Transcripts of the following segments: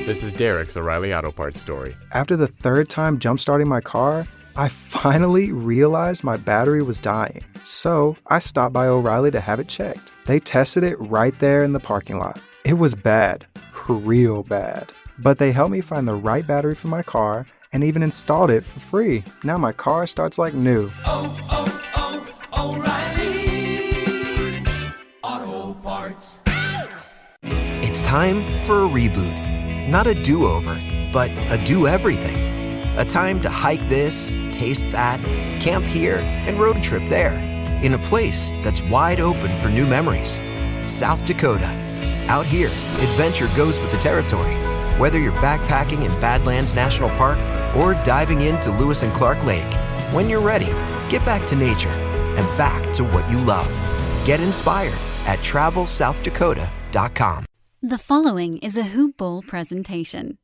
This is Derek's O'Reilly Auto Parts story. After the third time jump-starting my car, I finally realized my battery was dying. So I stopped by O'Reilly to have it checked. They tested it right there in the parking lot. It was bad, real bad. But they helped me find the right battery for my car and even installed it for free. Now my car starts like new. O'Reilly Auto Parts. It's time for a reboot. Not a do-over, but a do-everything. A time to hike this, taste that, camp here, and road trip there. In a place that's wide open for new memories. South Dakota. Out here, adventure goes with the territory. Whether you're backpacking in Badlands National Park or diving into Lewis and Clark Lake. When you're ready, get back to nature and back to what you love. Get inspired at TravelSouthDakota.com. The following is a Hoop Ball presentation.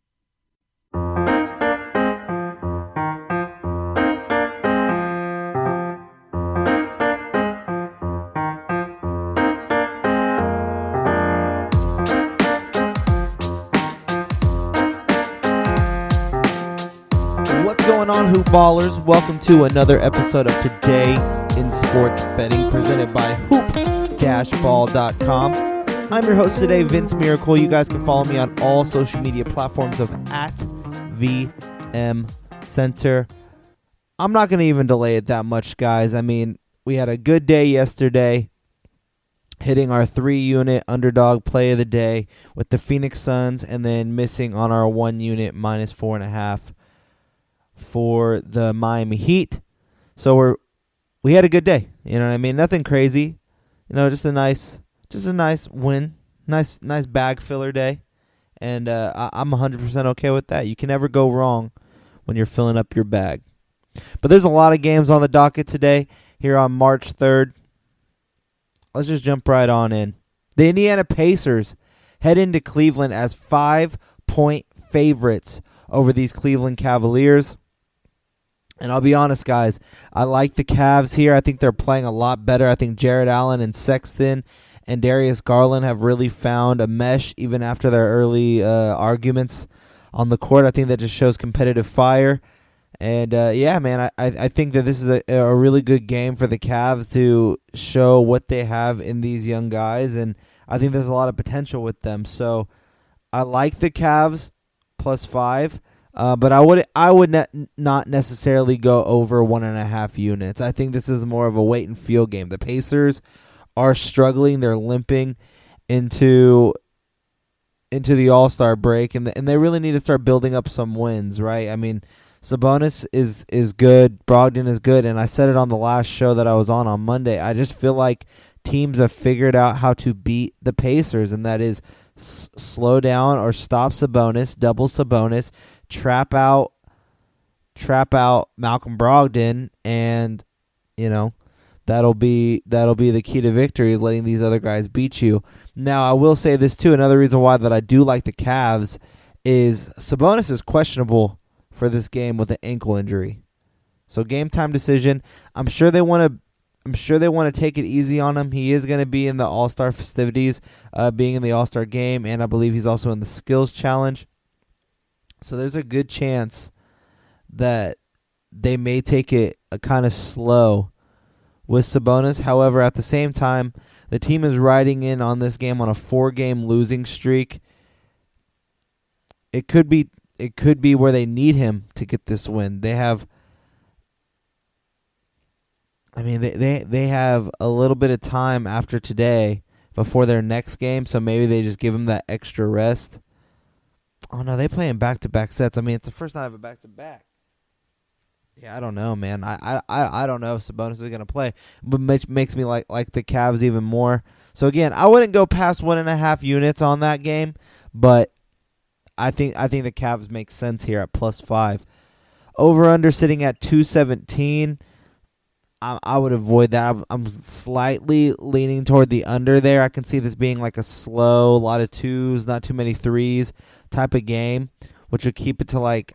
What's going on, Hoop Ballers? Welcome to another episode of Today in Sports Betting, presented by Hoop-Ball.com. I'm your host today, Vince Miracle. You guys can follow me on all social media platforms of @VMCenter. I'm not going to even delay it that much, guys. I mean, we had a good day yesterday, hitting our 3-unit underdog play of the day with the Phoenix Suns, and then missing on our 1-unit -4.5 for the Miami Heat. So we had a good day. You know what I mean? Nothing crazy. You know, just a nice win, nice bag filler day, and I'm 100% okay with that. You can never go wrong when you're filling up your bag. But there's a lot of games on the docket today here on March 3rd. Let's just jump right on in. The Indiana Pacers head into Cleveland as 5-point favorites over these Cleveland Cavaliers. And I'll be honest, guys, I like the Cavs here. I think they're playing a lot better. I think Jared Allen and Sexton and Darius Garland have really found a mesh even after their early arguments on the court. I think that just shows competitive fire. And, yeah, man, I think that this is a really good game for the Cavs to show what they have in these young guys. And I think there's a lot of potential with them. So I like the Cavs +5. But I would not necessarily go over 1.5 units. I think this is more of a wait and feel game. The Pacers are struggling; they're limping into the All-Star break, and they really need to start building up some wins, right? I mean, Sabonis is good, Brogdon is good, and I said it on the last show that I was on Monday. I just feel like teams have figured out how to beat the Pacers, and that is slow down or stop Sabonis, double Sabonis. Trap out Malcolm Brogdon, and that'll be the key to victory, is letting these other guys beat you. Now, I will say this too. Another reason why that I do like the Cavs is Sabonis is questionable for this game with an ankle injury, so game time decision. I'm sure they want to take it easy on him. He is going to be in the All-Star festivities, being in the All-Star game, and I believe he's also in the skills challenge. So there's a good chance that they may take it a kind of slow with Sabonis. However, at the same time, the team is riding in on this game on a 4-game losing streak. It could be where they need him to get this win. They have a little bit of time after today before their next game, so maybe they just give him that extra rest. Oh, no, they play in back-to-back sets. I mean, it's the first time I have a back-to-back. Yeah, I don't know, man. I don't know if Sabonis is going to play, but makes me like the Cavs even more. So, again, I wouldn't go past 1.5 units on that game, but I think the Cavs make sense here at +5. Over-under sitting at 217. I would avoid that. I'm slightly leaning toward the under there. I can see this being like a slow, a lot of twos, not too many threes type of game, which would keep it to like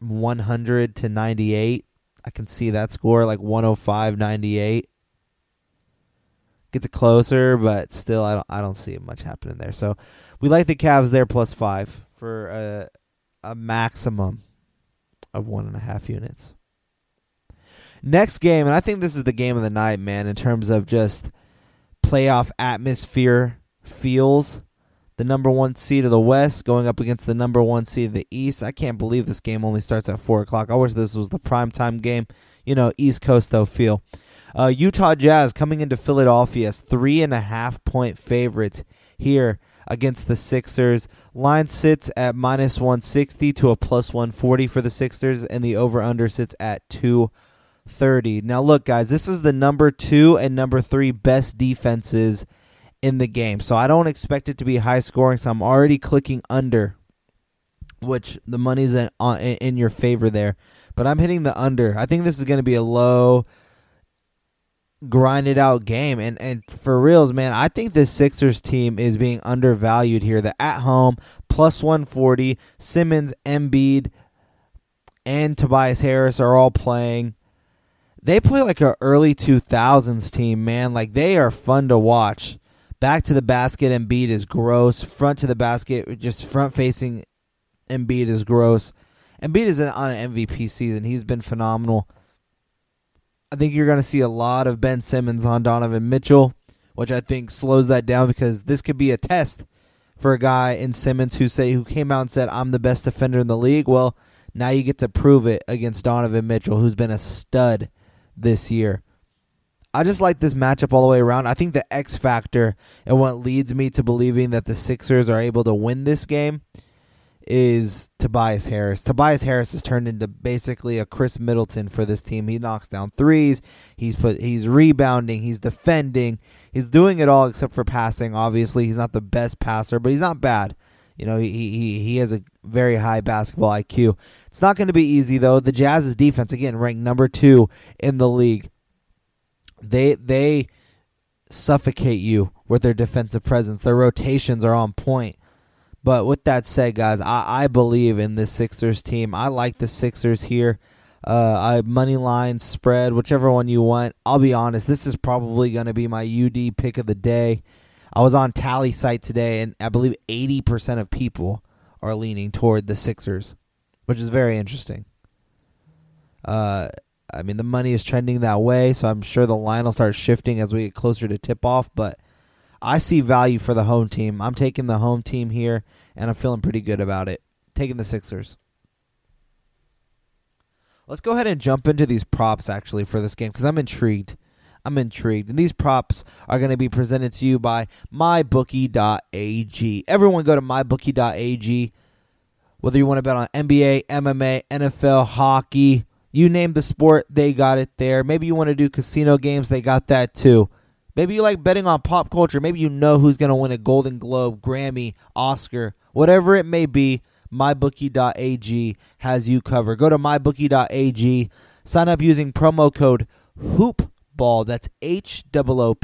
100 to 98. I can see that score like 105-98. Gets it closer, but still I don't see much happening there. So we like the Cavs there +5 for a maximum of 1.5 units. Next game, and I think this is the game of the night, man, in terms of just playoff atmosphere feels. The number 1 seed of the West going up against the number 1 seed of the East. I can't believe this game only starts at 4 o'clock. I wish this was the primetime game. East Coast, though, feel. Utah Jazz coming into Philadelphia as 3.5-point favorites here against the Sixers. Line sits at -160 to a +140 for the Sixers, and the over-under sits at 230. Now, look, guys, this is the number 2 and number 3 best defenses in the game. So I don't expect it to be high scoring, so I'm already clicking under, which the money's in your favor there. But I'm hitting the under. I think this is going to be a low, grinded out game. And for reals, man, I think this Sixers team is being undervalued here. The at home, +140, Simmons, Embiid, and Tobias Harris are all playing. They play like an early 2000s team, man. Like, they are fun to watch. Back to the basket, Embiid is gross. Front to the basket, just front-facing Embiid is gross. Embiid is on an MVP season. He's been phenomenal. I think you're going to see a lot of Ben Simmons on Donovan Mitchell, which I think slows that down because this could be a test for a guy in Simmons who came out and said, I'm the best defender in the league. Well, now you get to prove it against Donovan Mitchell, who's been a stud this year. I just like this matchup all the way around. I think the X factor and what leads me to believing that the Sixers are able to win this game is Tobias Harris. Tobias Harris has turned into basically a Chris Middleton for this team. He knocks down threes. He's rebounding. He's defending. He's doing it all except for passing. Obviously, he's not the best passer, but he's not bad. He has a very high basketball IQ. It's not going to be easy, though. The Jazz's defense, again, ranked number 2 in the league. They suffocate you with their defensive presence. Their rotations are on point. But with that said, guys, I believe in this Sixers team. I like the Sixers here. Money line, spread, whichever one you want. I'll be honest, this is probably going to be my UD pick of the day. I was on Tally site today, and I believe 80% of people are leaning toward the Sixers, which is very interesting. The money is trending that way, so I'm sure the line will start shifting as we get closer to tip-off, but I see value for the home team. I'm taking the home team here, and I'm feeling pretty good about it. Taking the Sixers. Let's go ahead and jump into these props, actually, for this game, because I'm intrigued. And these props are going to be presented to you by mybookie.ag. Everyone go to mybookie.ag. Whether you want to bet on NBA, MMA, NFL, hockey, you name the sport, they got it there. Maybe you want to do casino games, they got that too. Maybe you like betting on pop culture. Maybe you know who's going to win a Golden Globe, Grammy, Oscar, whatever it may be. MyBookie.ag has you covered. Go to MyBookie.ag. Sign up using promo code HOOPBALL. That's HOOPBALL,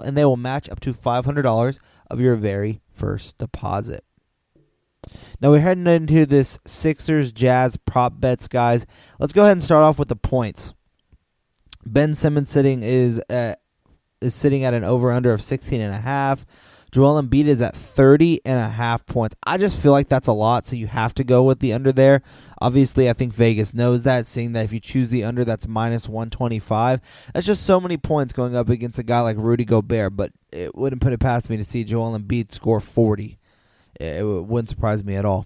and they will match up to $500 of your very first deposit. Now we're heading into this Sixers Jazz prop bets, guys. Let's go ahead and start off with the points. Ben Simmons is sitting at an over-under of 16.5. Joel Embiid is at 30.5 points. I just feel like that's a lot, so you have to go with the under there. Obviously, I think Vegas knows that, seeing that if you choose the under, that's -125. That's just so many points going up against a guy like Rudy Gobert, but it wouldn't put it past me to see Joel Embiid score 40. It wouldn't surprise me at all.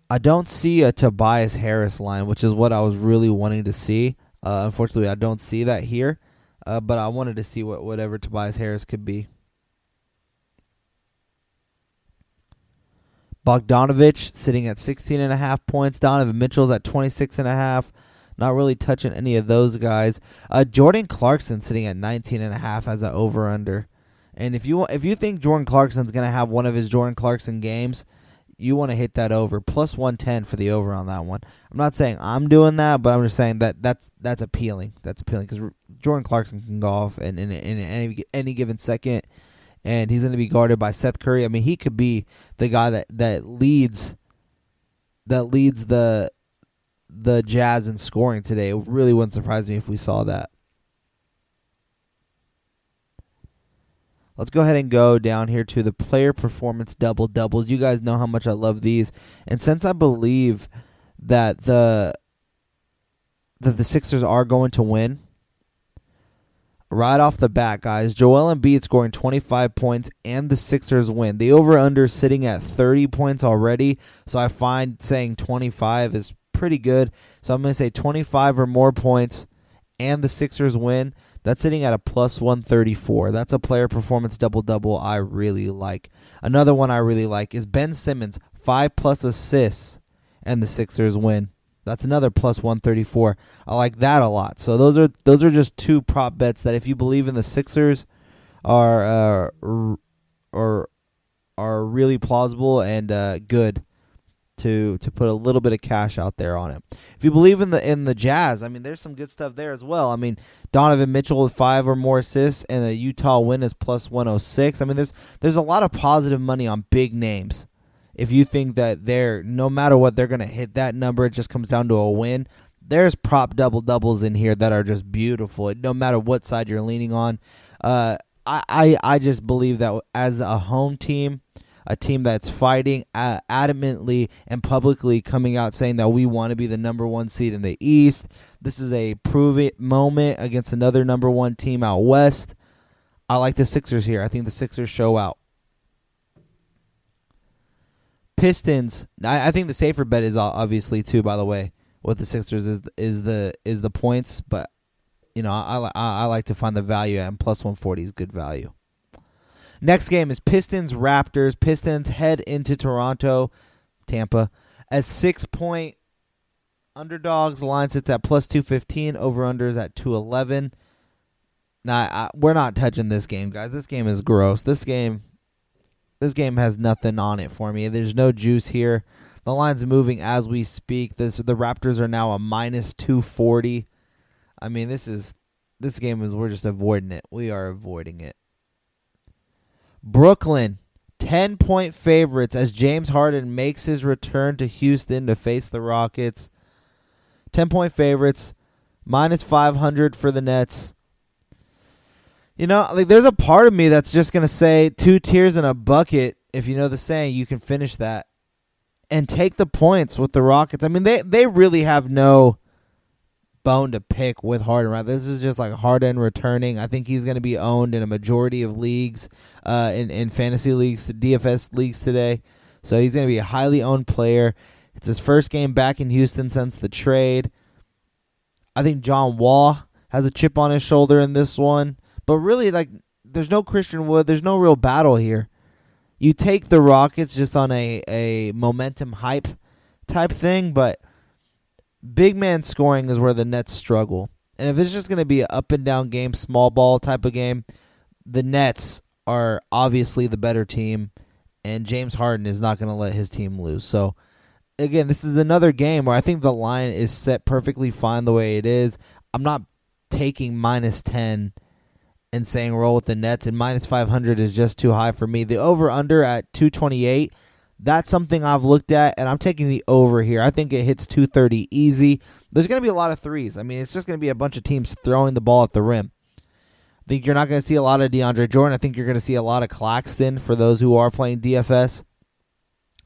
I don't see a Tobias Harris line, which is what I was really wanting to see. Unfortunately, I don't see that here. But I wanted to see whatever Tobias Harris could be. Bogdanovich sitting at 16.5 points. Donovan Mitchell's at 26.5. Not really touching any of those guys. Jordan Clarkson sitting at 19.5 as an over-under. And if you think Jordan Clarkson's going to have one of his Jordan Clarkson games, you want to hit that over. +110 for the over on that one. I'm not saying I'm doing that, but I'm just saying that's appealing. That's appealing because Jordan Clarkson can go off in any given second, and he's going to be guarded by Seth Curry. I mean, he could be the guy that leads the Jazz in scoring today. It really wouldn't surprise me if we saw that. Let's go ahead and go down here to the player performance double-doubles. You guys know how much I love these. And since I believe that the Sixers are going to win, right off the bat, guys, Joel Embiid scoring 25 points and the Sixers win. The over-under is sitting at 30 points already, so I find saying 25 is pretty good. So I'm going to say 25 or more points and the Sixers win. That's sitting at a plus 134. That's a player performance double-double I really like. Another one I really like is Ben Simmons, 5+ assists, and the Sixers win. That's another plus 134. I like that a lot. So those are just two prop bets that if you believe in the Sixers are really plausible and good to put a little bit of cash out there on it. If you believe in the Jazz, I mean, there's some good stuff there as well. I mean, Donovan Mitchell with 5 or more assists and a Utah win is plus 106. I mean, there's a lot of positive money on big names. If you think that no matter what, they're going to hit that number, it just comes down to a win. There's prop double-doubles in here that are just beautiful, no matter what side you're leaning on. I just believe that as a home team, a team that's fighting adamantly and publicly coming out saying that we want to be the number 1 seed in the East. This is a prove-it moment against another number 1 team out West. I like the Sixers here. I think the Sixers show out. Pistons. I think the safer bet is obviously too. By the way, with the Sixers is the points, but you know I like to find the value at, and plus 140 is good value. Next game is Pistons Raptors. Pistons head into Tampa as 6-point underdogs. Line sits at plus 215. Over unders at 211. Nah, we're not touching this game, guys. This game is gross. This game has nothing on it for me. There's no juice here. The line's moving as we speak. The Raptors are now a minus 240. I mean, this game is we're just avoiding it. We are avoiding it. Brooklyn, 10-point favorites as James Harden makes his return to Houston to face the Rockets. 10-point favorites, minus 500 for the Nets. You know, like there's a part of me that's just going to say 2 tiers in a bucket. If you know the saying, you can finish that and take the points with the Rockets. I mean, they really have no bone to pick with Harden, right? This is just like Harden returning. I think he's going to be owned in a majority of leagues, in fantasy leagues, DFS leagues today. So he's going to be a highly owned player. It's his first game back in Houston since the trade. I think John Wall has a chip on his shoulder in this one. But really, like, there's no Christian Wood. There's no real battle here. You take the Rockets just on a momentum hype type thing, but big man scoring is where the Nets struggle. And if it's just going to be an up-and-down game, small ball type of game, the Nets are obviously the better team, and James Harden is not going to let his team lose. So, again, this is another game where I think the line is set perfectly fine the way it is. I'm not taking minus 10 and saying roll with the Nets, and minus 500 is just too high for me. The over-under at 228, that's something I've looked at, and I'm taking the over here. I think it hits 230 easy. There's going to be a lot of threes. I mean, it's just going to be a bunch of teams throwing the ball at the rim. I think you're not going to see a lot of DeAndre Jordan. I think you're going to see a lot of Claxton for those who are playing DFS.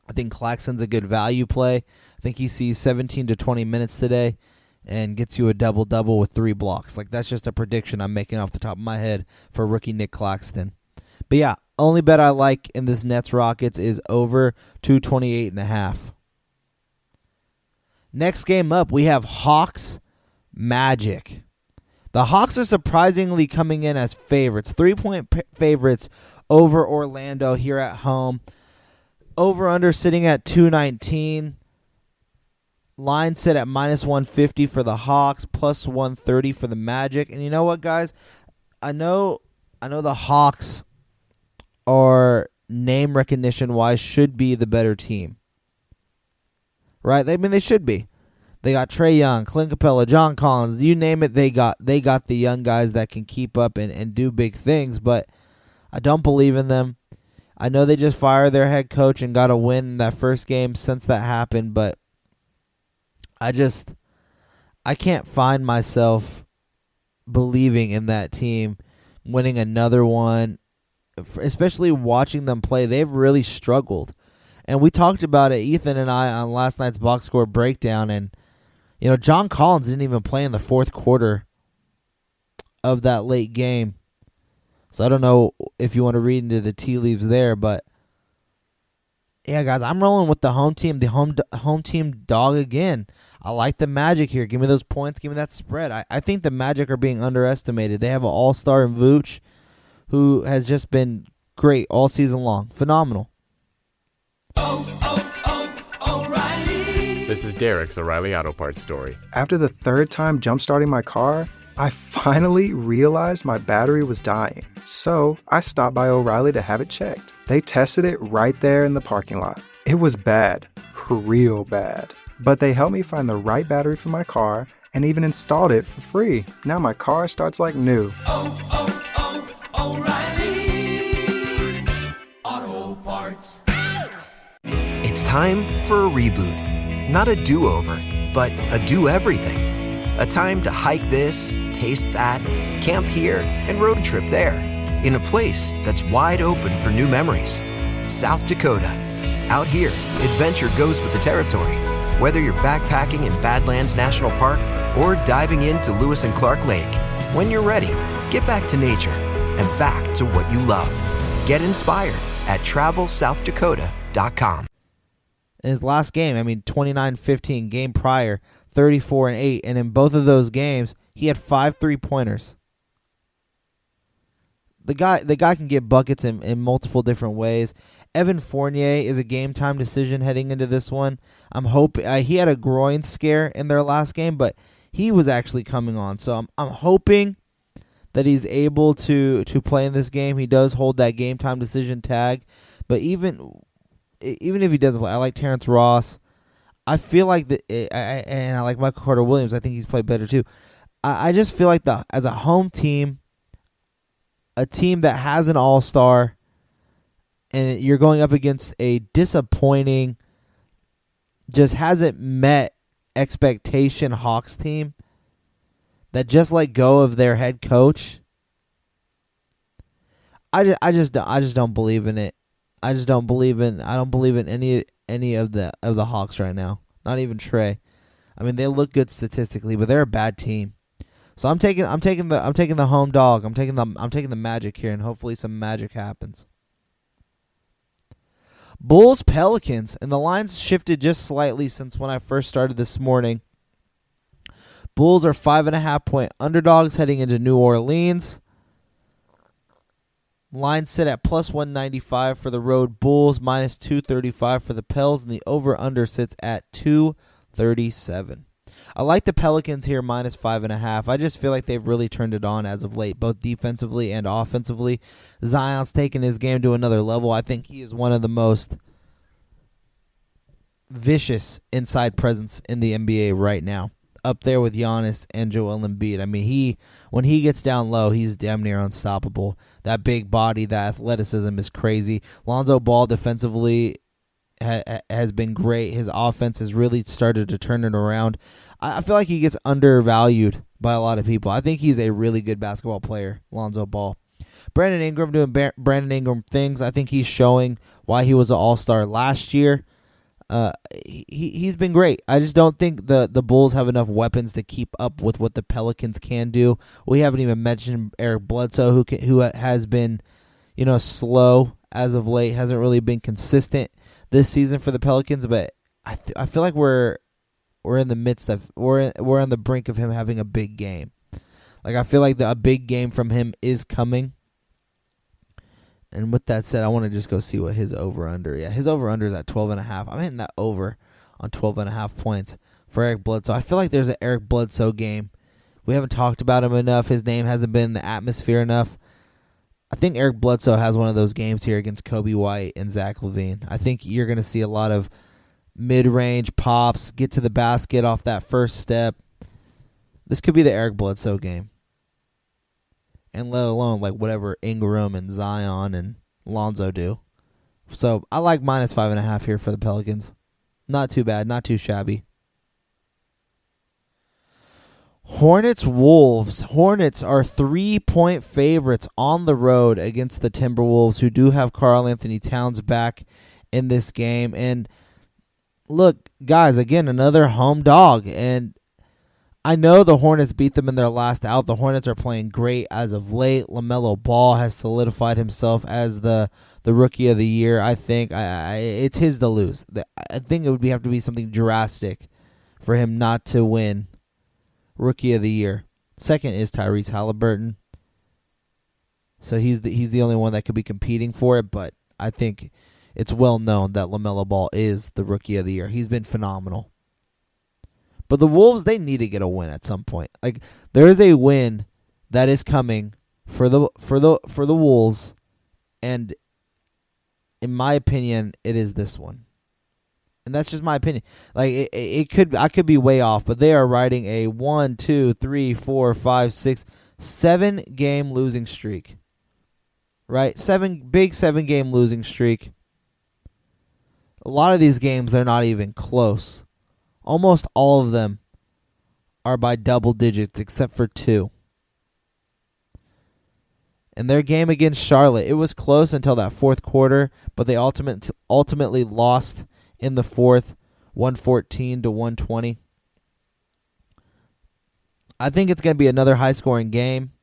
I think Claxton's a good value play. I think he sees 17 to 20 minutes today and gets you a double-double with 3 blocks. Like, that's just a prediction I'm making off the top of my head for rookie Nick Claxton. But, yeah, only bet I like in this Nets-Rockets is over 228.5. Next game up, we have Hawks Magic. The Hawks are surprisingly coming in as favorites. 3-point favorites over Orlando here at home. Over-under sitting at 219. Line set at minus 150 for the Hawks, plus 130 for the Magic. And you know what, guys? I know the Hawks are name recognition-wise should be the better team. Right? I mean, they should be. They got Trae Young, Clint Capella, John Collins, you name it, they got the young guys that can keep up and do big things, but I don't believe in them. I know they just fired their head coach and got a win in that first game since that happened, but I can't find myself believing in that team winning another one especially watching them play, they've really struggled. And we talked about it, Ethan and I, on last night's box score breakdown. And, John Collins didn't even play in the fourth quarter of that late game. So I don't know if you want to read into the tea leaves there. But, yeah, guys, I'm rolling with the home team, home team dog again. I like the Magic here. Give me those points. Give me that spread. I think the Magic are being underestimated. They have an all-star in Vooch who has just been great all season long. Phenomenal. O'Reilly. This is Derek's O'Reilly Auto Parts story. After the third time jump-starting my car, I finally realized my battery was dying. So I stopped by O'Reilly to have it checked. They tested it right there in the parking lot. It was bad, real bad. But they helped me find the right battery for my car and even installed it for free. Now my car starts like new. O'Reilly Auto Parts. It's time for a reboot. Not a do-over, but a do-everything. A time to hike this, taste that, camp here, and road trip there. In a place that's wide open for new memories. South Dakota. Out here, adventure goes with the territory. Whether you're backpacking in Badlands National Park or diving into Lewis and Clark Lake. When you're ready, get back to nature and back to what you love. Get inspired at TravelSouthDakota.com. In his last game, 29-15, game prior, 34-8, and in both of those games, he had 5 3-pointers. The guy can get buckets in multiple different ways. Evan Fournier is a game-time decision heading into this one. I'm hoping he had a groin scare in their last game, but he was actually coming on. So I'm hoping that he's able to play in this game. He does hold that game-time decision tag, but even if he doesn't play, I like Terrence Ross. I feel like and I like Michael Carter-Williams. I think he's played better too. I just feel like as a home team, a team that has an all-star, and you're going up against a disappointing, just hasn't met expectation Hawks team that just let go of their head coach. I just don't believe in it. I don't believe in any of the Hawks right now. Not even Trey. They look good statistically, but they're a bad team. So I'm taking the home dog. I'm taking the Magic here, and hopefully some magic happens. Bulls Pelicans, and the lines shifted just slightly since when I first started this morning. Bulls are 5.5-point underdogs heading into New Orleans. Line sit at plus 195 for the road Bulls, minus 235 for the Pels, and the over-under sits at 237. I like the Pelicans here, minus 5.5. I just feel like they've really turned it on as of late, both defensively and offensively. Zion's taken his game to another level. I think he is one of the most vicious inside presence in the NBA right now, up there with Giannis and Joel Embiid. When he gets down low, he's damn near unstoppable. That big body, that athleticism is crazy. Lonzo Ball defensively has been great. His offense has really started to turn it around. I feel like he gets undervalued by a lot of people. I think he's a really good basketball player, Lonzo Ball. Brandon Ingram doing Brandon Ingram things. I think he's showing why he was an all-star last year. He's been great. I just don't think the Bulls have enough weapons to keep up with what the Pelicans can do. We haven't even mentioned Eric Bledsoe, who has been, slow as of late, hasn't really been consistent this season for the Pelicans. But I feel like we're in the midst of we're on the brink of him having a big game. Like I feel like a big game from him is coming. And with that said, I want to just go see what his over-under. Yeah, his over-under is at 12.5. I'm hitting that over on 12.5 points for Eric Bledsoe. I feel like there's an Eric Bledsoe game. We haven't talked about him enough. His name hasn't been in the atmosphere enough. I think Eric Bledsoe has one of those games here against Kobe White and Zach LaVine. I think you're going to see a lot of mid-range pops, get to the basket off that first step. This could be the Eric Bledsoe game. And let alone like whatever Ingram and Zion and Lonzo do. So I like minus 5.5 here for the Pelicans. Not too bad, not too shabby. Hornets Wolves. Hornets are 3-point favorites on the road against the Timberwolves, who do have Karl Anthony Towns back in this game. And look, guys, again, another home dog. And I know the Hornets beat them in their last out. The Hornets are playing great as of late. LaMelo Ball has solidified himself as the rookie of the year. I think it's his to lose. I think it would have to be something drastic for him not to win rookie of the year. Second is Tyrese Halliburton. So he's the only one that could be competing for it, but I think it's well known that LaMelo Ball is the rookie of the year. He's been phenomenal. But the Wolves, they need to get a win at some point. Like, there is a win that is coming for the Wolves, and in my opinion, it is this one. And that's just my opinion. Like, I could be way off, but they are riding a 1, 2, 3, 4, 5, 6, 7-game losing streak. Right? 7-game losing streak. A lot of these games are not even close. Almost all of them are by double digits, except for 2. And their game against Charlotte, it was close until that fourth quarter, but they ultimately lost in the fourth, 114-120. I think it's going to be another high-scoring game.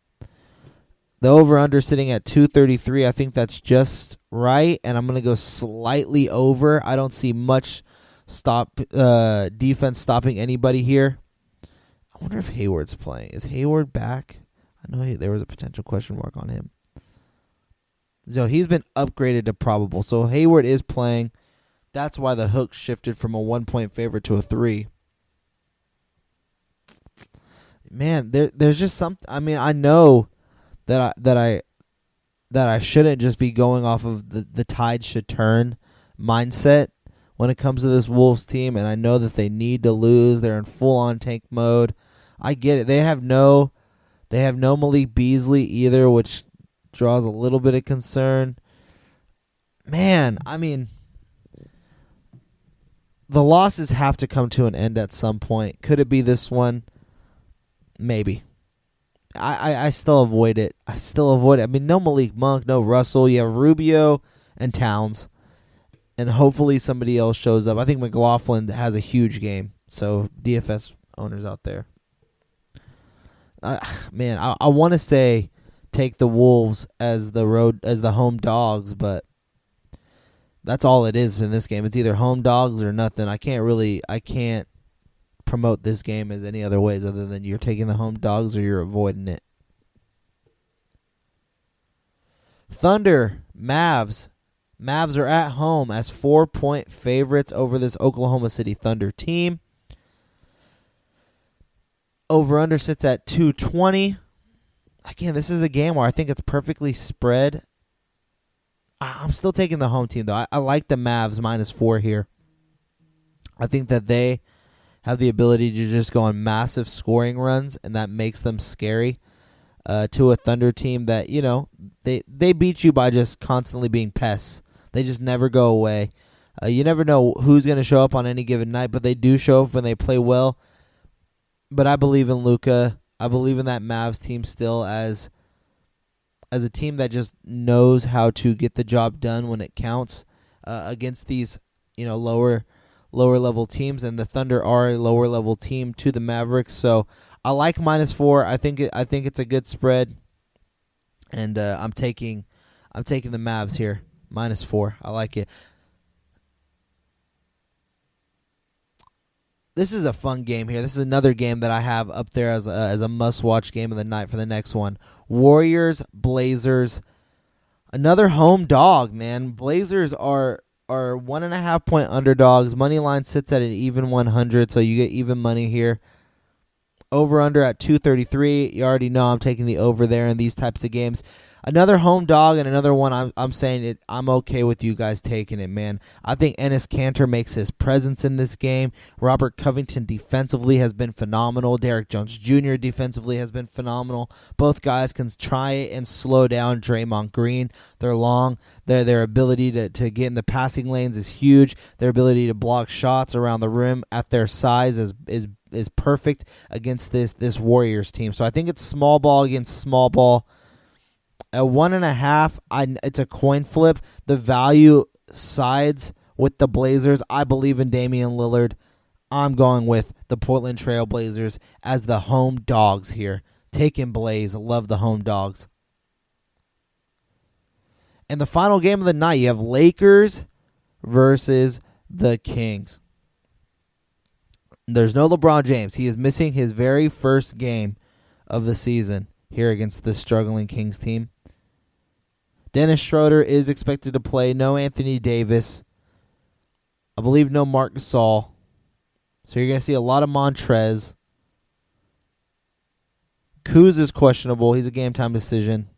The over-under sitting at 233. I think that's just right, and I'm going to go slightly over. I don't see much defense stopping anybody here. I wonder if Hayward's playing. Is Hayward back? I know there was a potential question mark on him. So he's been upgraded to probable. So Hayward is playing. That's why the hook shifted from a 1-point favorite to a 3. Man, there's just something. I mean, I know that I shouldn't just be going off of the tide should turn mindset when it comes to this Wolves team, and I know that they need to lose. They're in full-on tank mode. I get it. They have no Malik Beasley either, which draws a little bit of concern. Man, I mean, the losses have to come to an end at some point. Could it be this one? Maybe. I still avoid it. I mean, no Malik Monk, no Russell. You have Rubio and Towns. And hopefully somebody else shows up. I think McLaughlin has a huge game. So DFS owners out there. Man, I want to say take the Wolves as the home dogs, but that's all it is in this game. It's either home dogs or nothing. I can't promote this game as any other ways other than you're taking the home dogs or you're avoiding it. Thunder, Mavs. Mavs are at home as 4-point favorites over this Oklahoma City Thunder team. Over-under sits at 220. Again, this is a game where I think it's perfectly spread. I'm still taking the home team, though. I like the Mavs -4 here. I think that they have the ability to just go on massive scoring runs, and that makes them scary to a Thunder team that, you know, they beat you by just constantly being pests. They just never go away. You never know who's going to show up on any given night, but they do show up when they play well. But I believe in Luka. I believe in that Mavs team still as a team that just knows how to get the job done when it counts against these, you know, lower level teams, and the Thunder are a lower level team to the Mavericks. So I like -4. I think it's a good spread, and I'm taking the Mavs here -4. I like it. This is a fun game here. This is another game that I have up there as a must-watch game of the night for the next one. Warriors, Blazers. Another home dog, man. Blazers are 1.5-point underdogs. Money line sits at an even 100, so you get even money here. Over-under at 233. You already know I'm taking the over there in these types of games. Another home dog and another one I'm saying it. I'm okay with you guys taking it, man. I think Enes Kanter makes his presence in this game. Robert Covington defensively has been phenomenal. Derek Jones Jr. defensively has been phenomenal. Both guys can try and slow down Draymond Green. They're long. Their ability to get in the passing lanes is huge. Their ability to block shots around the rim at their size is is perfect against this Warriors team. So I think it's small ball against small ball. At 1.5, it's a coin flip. The value sides with the Blazers. I believe in Damian Lillard. I'm going with the Portland Trail Blazers as the home dogs here. Taking Blaze. Love the home dogs. And the final game of the night, you have Lakers versus the Kings. There's no LeBron James. He is missing his very first game of the season here against this struggling Kings team. Dennis Schroeder is expected to play. No Anthony Davis. I believe no Marc Gasol. So you're going to see a lot of Montrez. Kuz is questionable. He's a game-time decision.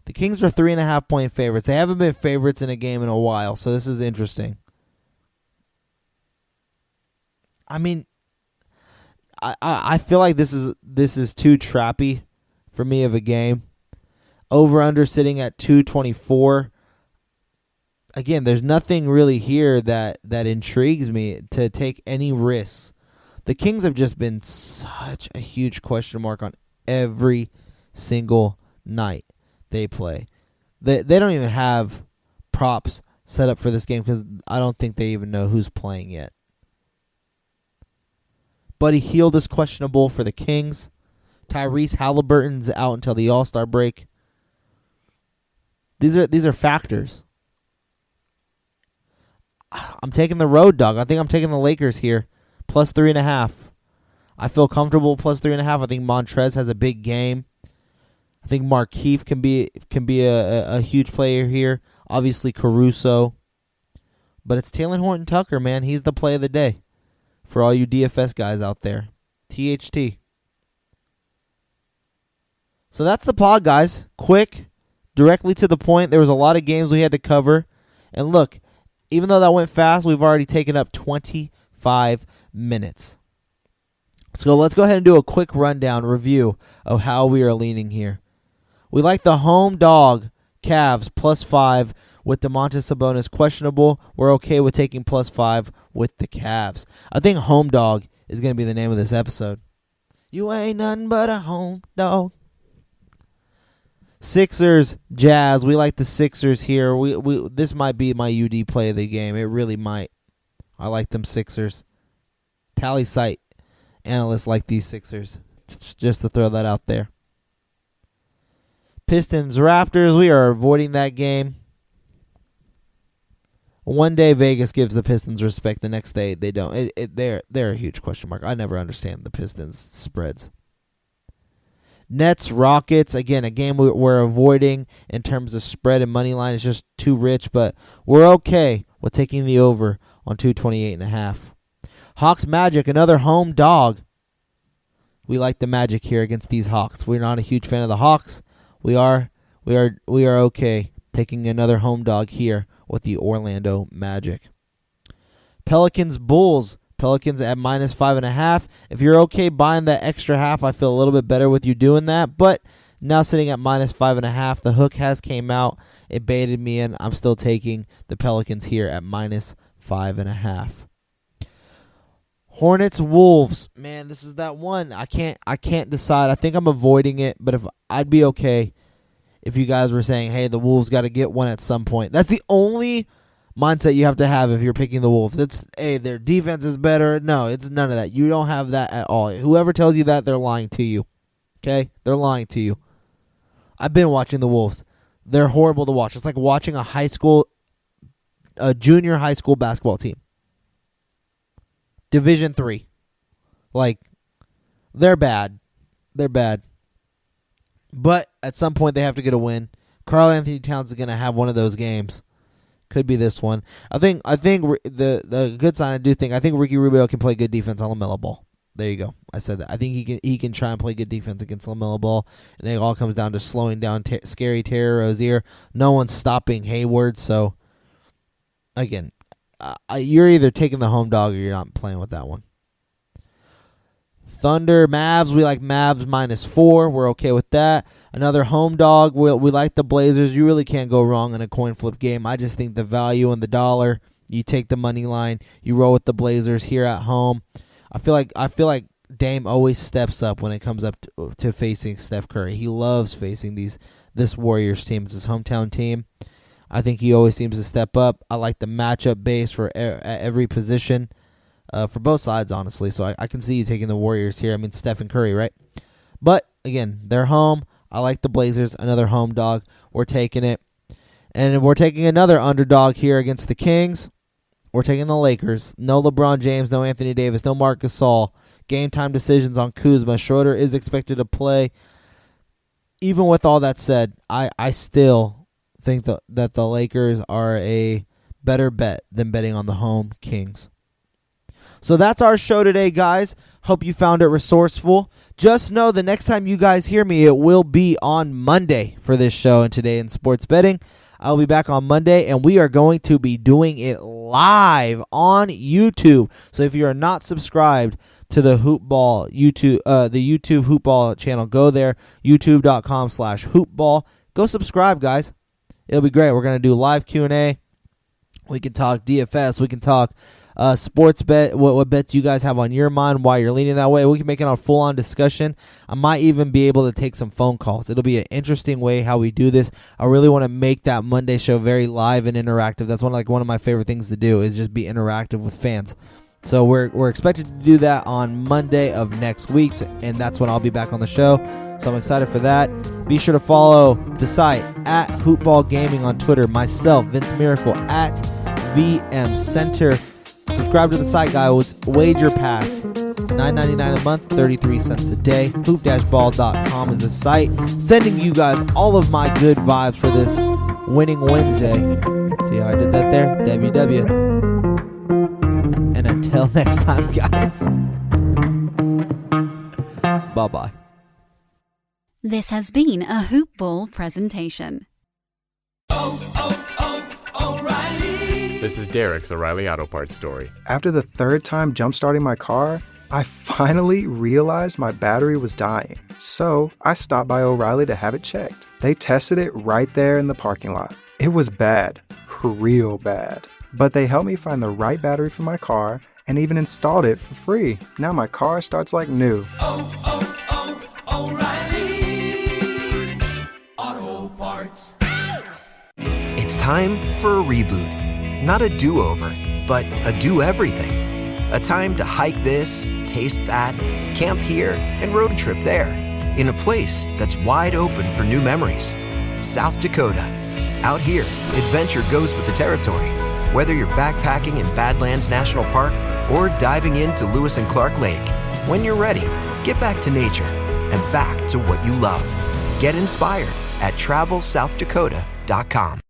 The Kings are 3.5-point favorites. They haven't been favorites in a game in a while, so this is interesting. I mean, I feel like this is too trappy for me of a game. Over-under sitting at 224. Again, there's nothing really here that intrigues me to take any risks. The Kings have just been such a huge question mark on every single night they play. They don't even have props set up for this game because I don't think they even know who's playing yet. Buddy Hield is questionable for the Kings. Tyrese Halliburton's out until the All-Star break. These are factors. I'm taking the road dog. I think I'm taking the Lakers here. Plus 3.5. I feel comfortable plus 3.5. I think Montrez has a big game. I think Markieff can be a huge player here. Obviously Caruso. But it's Talen Horton-Tucker, man. He's the play of the day for all you DFS guys out there. THT. So that's the pod, guys. Quick, directly to the point. There was a lot of games we had to cover. And look, even though that went fast, we've already taken up 25 minutes. So let's go ahead and do a quick rundown review of how we are leaning here. We like the home dog, Cavs, +5 with Domantas Sabonis questionable. We're okay with taking +5 with the Cavs. I think home dog is going to be the name of this episode. You ain't nothing but a home dog. Sixers, Jazz. We like the Sixers here. This might be my UD play of the game. It really might. I like them Sixers. Tally site analysts like these Sixers. Just to throw that out there. Pistons, Raptors. We are avoiding that game. One day Vegas gives the Pistons respect. The next day they don't. They're a huge question mark. I never understand the Pistons spreads. Nets, Rockets, again, a game we're avoiding in terms of spread and money line. It's just too rich, but we're okay with taking the over on 228.5. Hawks, Magic, another home dog. We like the Magic here against these Hawks. We're not a huge fan of the Hawks. We are okay taking another home dog here with the Orlando Magic. Pelicans, Bulls. Pelicans at -5.5. If you're okay buying that extra half, I feel a little bit better with you doing that. But now sitting at -5.5, the hook has came out. It baited me in. I'm still taking the Pelicans here at -5.5. Hornets, Wolves. Man, this is that one. I can't decide. I think I'm avoiding it, but if I'd be okay if you guys were saying, hey, the Wolves got to get one at some point. That's the only mindset you have to have if you're picking the Wolves. It's, hey, their defense is better. No, it's none of that. You don't have that at all. Whoever tells you that, they're lying to you. Okay? They're lying to you. I've been watching the Wolves. They're horrible to watch. It's like watching a junior high school basketball team. Division III. Like, they're bad. They're bad. But at some point, they have to get a win. Karl Anthony Towns is going to have one of those games. Could be this one. I think the good sign, I think Ricky Rubio can play good defense on LaMelo Ball. There you go. I said that. I think he can try and play good defense against LaMelo Ball, and it all comes down to slowing down Scary Terry Rozier. No one's stopping Hayward, so again, you're either taking the home dog or you're not playing with that one. Thunder, Mavs. We like Mavs -4. We're okay with that. Another home dog. We like the Blazers. You really can't go wrong in a coin flip game. I just think the value in the dollar, you take the money line, you roll with the Blazers here at home. I feel like Dame always steps up when it comes up to facing Steph Curry. He loves facing this Warriors team. It's his hometown team. I think he always seems to step up. I like the matchup base for every position for both sides, honestly. So I can see you taking the Warriors here. I mean, Steph and Curry, right? But, again, they're home. I like the Blazers, another home dog. We're taking it. And we're taking another underdog here against the Kings. We're taking the Lakers. No LeBron James, no Anthony Davis, no Marc Gasol. Game time decisions on Kuzma. Schroeder is expected to play. Even with all that said, I still think that the Lakers are a better bet than betting on the home Kings. So that's our show today, guys. Hope you found it resourceful. Just know the next time you guys hear me, it will be on Monday for this show and Today in Sports Betting. I'll be back on Monday, and we are going to be doing it live on YouTube. So if you are not subscribed to the Hoopball YouTube, the YouTube Hoopball channel, go there, youtube.com/hoopball. Go subscribe, guys. It'll be great. We're going to do live Q&A. We can talk DFS. We can talk sports bet, what bets you guys have on your mind, why you're leaning that way. We can make it a full-on discussion. I might even be able to take some phone calls. It'll be an interesting way how we do this. I really want to make that Monday show very live and interactive. That's one of my favorite things to do is just be interactive with fans. So we're expected to do that on Monday of next week, and that's when I'll be back on the show. So I'm excited for that. Be sure to follow the site at Hoopball Gaming on Twitter. Myself, Vince Miracle, at VM Center. Subscribe to the site, guys. Wager Pass, $9.99 a month, 33 cents a day. Hoop-ball.com is the site. Sending you guys all of my good vibes for this winning Wednesday. See how I did that there? WW. And until next time, guys. Bye-bye. This has been a Hoop Ball presentation. O'Reilly. This is Derek's O'Reilly Auto Parts story. After the third time jump-starting my car, I finally realized my battery was dying. So I stopped by O'Reilly to have it checked. They tested it right there in the parking lot. It was bad, real bad. But they helped me find the right battery for my car and even installed it for free. Now my car starts like new. O'Reilly Auto Parts. It's time for a reboot. Not a do-over, but a do-everything. A time to hike this, taste that, camp here, and road trip there. In a place that's wide open for new memories. South Dakota. Out here, adventure goes with the territory. Whether you're backpacking in Badlands National Park or diving into Lewis and Clark Lake. When you're ready, get back to nature and back to what you love. Get inspired at TravelSouthDakota.com.